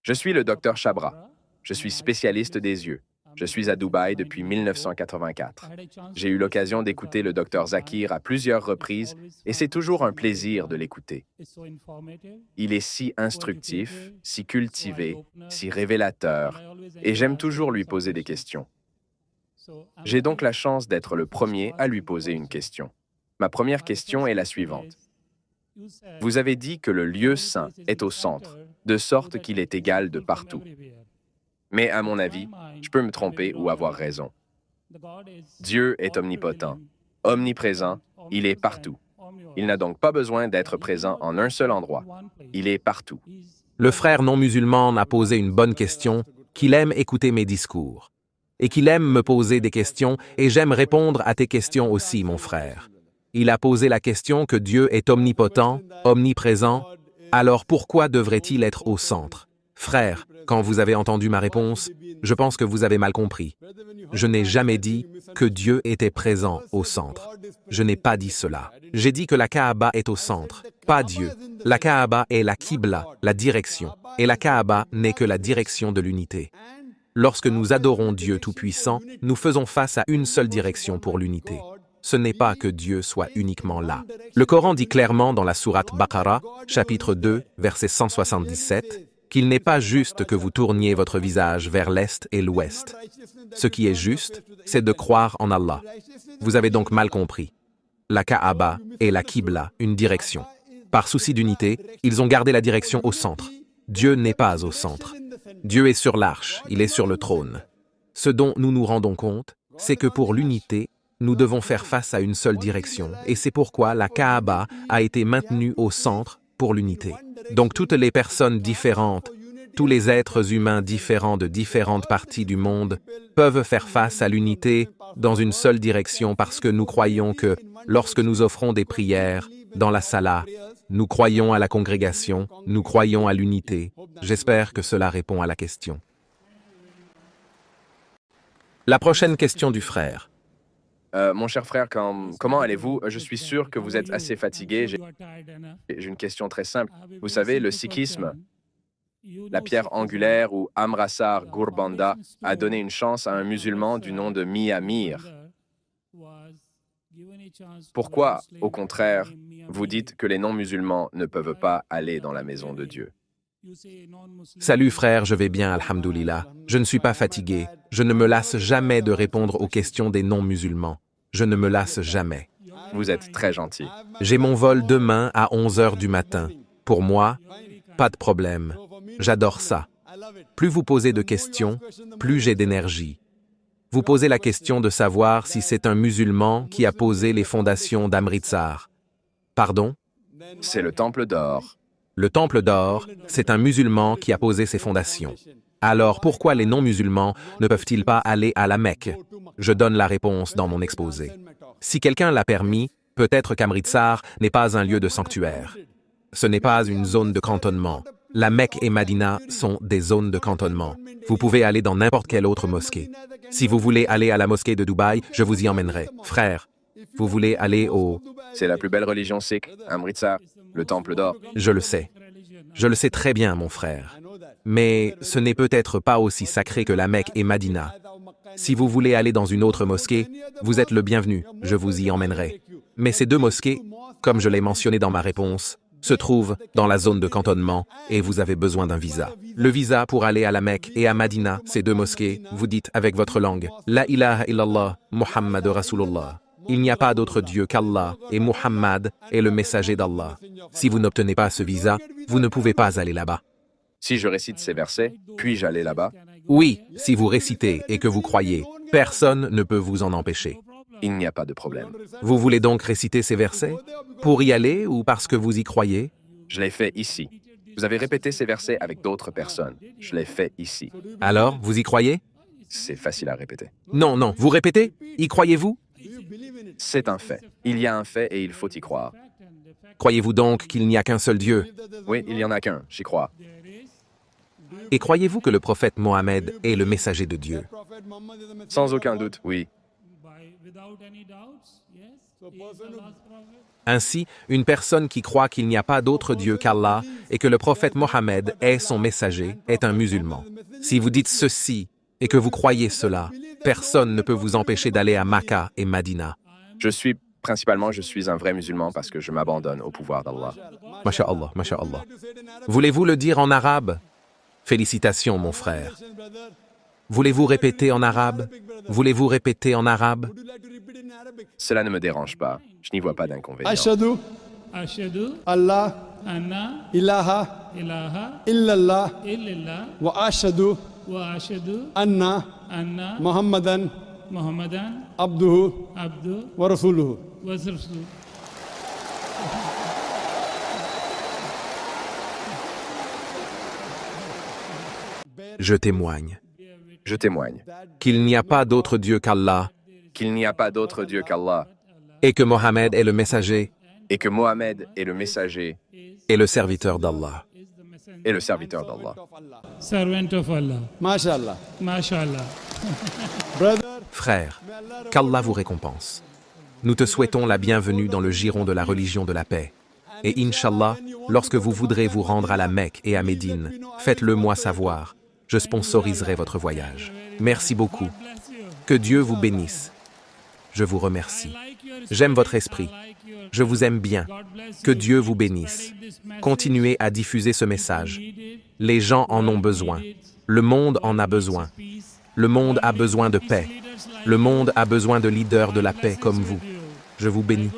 Je suis le docteur Chabra. Je suis spécialiste des yeux. Je suis à Dubaï depuis 1984. J'ai eu l'occasion d'écouter le docteur Zakir à plusieurs reprises et c'est toujours un plaisir de l'écouter. Il est si instructif, si cultivé, si révélateur et j'aime toujours lui poser des questions. J'ai donc la chance d'être le premier à lui poser une question. Ma première question est la suivante. Vous avez dit que le lieu saint est au centre, de sorte qu'il est égal de partout. Mais à mon avis, je peux me tromper ou avoir raison. Dieu est omnipotent, omniprésent, il est partout. Il n'a donc pas besoin d'être présent en un seul endroit. Il est partout. Le frère non-musulman m'a posé une bonne question, qu'il aime écouter mes discours. Et qu'il aime me poser des questions, et j'aime répondre à tes questions aussi, mon frère. Il a posé la question que Dieu est omnipotent, omniprésent, alors pourquoi devrait-il être au centre? Frère, quand vous avez entendu ma réponse, je pense que vous avez mal compris. Je n'ai jamais dit que Dieu était présent au centre. Je n'ai pas dit cela. J'ai dit que la Kaaba est au centre, pas Dieu. La Kaaba est la Qibla, la direction, et la Kaaba n'est que la direction de l'unité. Lorsque nous adorons Dieu Tout-Puissant, nous faisons face à une seule direction pour l'unité. Ce n'est pas que Dieu soit uniquement là. Le Coran dit clairement dans la sourate Baqara, chapitre 2, verset 177, qu'il n'est pas juste que vous tourniez votre visage vers l'Est et l'Ouest. Ce qui est juste, c'est de croire en Allah. Vous avez donc mal compris. La Kaaba est la Qibla, une direction. Par souci d'unité, ils ont gardé la direction au centre. Dieu n'est pas au centre. Dieu est sur l'arche, il est sur le trône. Ce dont nous nous rendons compte, c'est que pour l'unité, nous devons faire face à une seule direction, et c'est pourquoi la Kaaba a été maintenue au centre pour l'unité. Donc toutes les personnes différentes, tous les êtres humains différents de différentes parties du monde peuvent faire face à l'unité dans une seule direction parce que nous croyons que, lorsque nous offrons des prières dans la Salah, nous croyons à la congrégation, nous croyons à l'unité. J'espère que cela répond à la question. La prochaine question du frère. Mon cher frère, comment allez-vous? Je suis sûr que vous êtes assez fatigué. J'ai une question très simple. Vous savez, le sikhisme, la pierre angulaire ou Amrasar Gourbanda a donné une chance à un musulman du nom de Mia Mir. Pourquoi, au contraire, vous dites que les non-musulmans ne peuvent pas aller dans la maison de Dieu? Salut frère, je vais bien, alhamdoulilah. Je ne suis pas fatigué. Je ne me lasse jamais de répondre aux questions des non-musulmans. Je ne me lasse jamais. Vous êtes très gentil. J'ai mon vol demain à 11h du matin. Pour moi, pas de problème. J'adore ça. Plus vous posez de questions, plus j'ai d'énergie. Vous posez la question de savoir si c'est un musulman qui a posé les fondations d'Amritsar. Pardon? C'est le Temple d'Or. Le Temple d'Or, c'est un musulman qui a posé ses fondations. Alors pourquoi les non-musulmans ne peuvent-ils pas aller à la Mecque? Je donne la réponse dans mon exposé. Si quelqu'un l'a permis, peut-être qu'Amritsar n'est pas un lieu de sanctuaire. Ce n'est pas une zone de cantonnement. La Mecque et Madina sont des zones de cantonnement. Vous pouvez aller dans n'importe quelle autre mosquée. Si vous voulez aller à la mosquée de Dubaï, je vous y emmènerai. Frère, vous voulez aller au... C'est la plus belle religion sikh, Amritsar, le Temple d'Or. Je le sais. Je le sais très bien, mon frère. Mais ce n'est peut-être pas aussi sacré que la Mecque et Madina. Si vous voulez aller dans une autre mosquée, vous êtes le bienvenu, je vous y emmènerai. Mais ces deux mosquées, comme je l'ai mentionné dans ma réponse, se trouvent dans la zone de cantonnement et vous avez besoin d'un visa. Le visa pour aller à la Mecque et à Madina, ces deux mosquées, vous dites avec votre langue « La ilaha illallah, Muhammad Rasulullah ». Il n'y a pas d'autre Dieu qu'Allah et Muhammad est le messager d'Allah. Si vous n'obtenez pas ce visa, vous ne pouvez pas aller là-bas. Si je récite ces versets, puis-je aller là-bas? Oui, si vous récitez et que vous croyez, personne ne peut vous en empêcher. Il n'y a pas de problème. Vous voulez donc réciter ces versets? Pour y aller ou parce que vous y croyez? Je l'ai fait ici. Vous avez répété ces versets avec d'autres personnes. Je l'ai fait ici. Alors, vous y croyez? C'est facile à répéter. Non, non, vous répétez? Y croyez-vous? C'est un fait. Il y a un fait et il faut y croire. Croyez-vous donc qu'il n'y a qu'un seul Dieu? Oui, il y en a qu'un, j'y crois. Et croyez-vous que le prophète Mohammed est le messager de Dieu? Sans aucun doute, oui. Ainsi, une personne qui croit qu'il n'y a pas d'autre Dieu qu'Allah et que le prophète Mohammed est son messager est un musulman. Si vous dites ceci et que vous croyez cela, personne ne peut vous empêcher d'aller à Makka et Madina. Je suis un vrai musulman parce que je m'abandonne au pouvoir d'Allah. Masha'Allah, Masha'Allah. Voulez-vous le dire en arabe? Félicitations, mon frère. Voulez-vous répéter en arabe? Voulez-vous répéter en arabe? Cela ne me dérange pas. Je n'y vois pas d'inconvénient. Ashhadu Allah ilaha illallah wa ashhadu anna Muhammadan abduhu wa rasuluhu. Je témoigne Je témoigne qu'il n'y a pas d'autre Dieu qu'Allah qu'il n'y a pas d'autre Dieu qu'Allah et que Mohammed est le messager et que Mohammed est le messager et le serviteur d'Allah. et le serviteur d'Allah. Servant of Allah. MashaAllah. MashaAllah. Brother, Frère, qu'Allah vous récompense. Nous te souhaitons la bienvenue dans le giron de la religion de la paix. Et Inch'Allah, lorsque vous voudrez vous rendre à la Mecque et à Médine, faites-le moi savoir. Je sponsoriserai votre voyage. Merci beaucoup. Que Dieu vous bénisse. Je vous remercie. J'aime votre esprit. Je vous aime bien. Que Dieu vous bénisse. Continuez à diffuser ce message. Les gens en ont besoin. Le monde en a besoin. Le monde a besoin de paix. Le monde a besoin de leaders de la paix comme vous. Je vous bénis.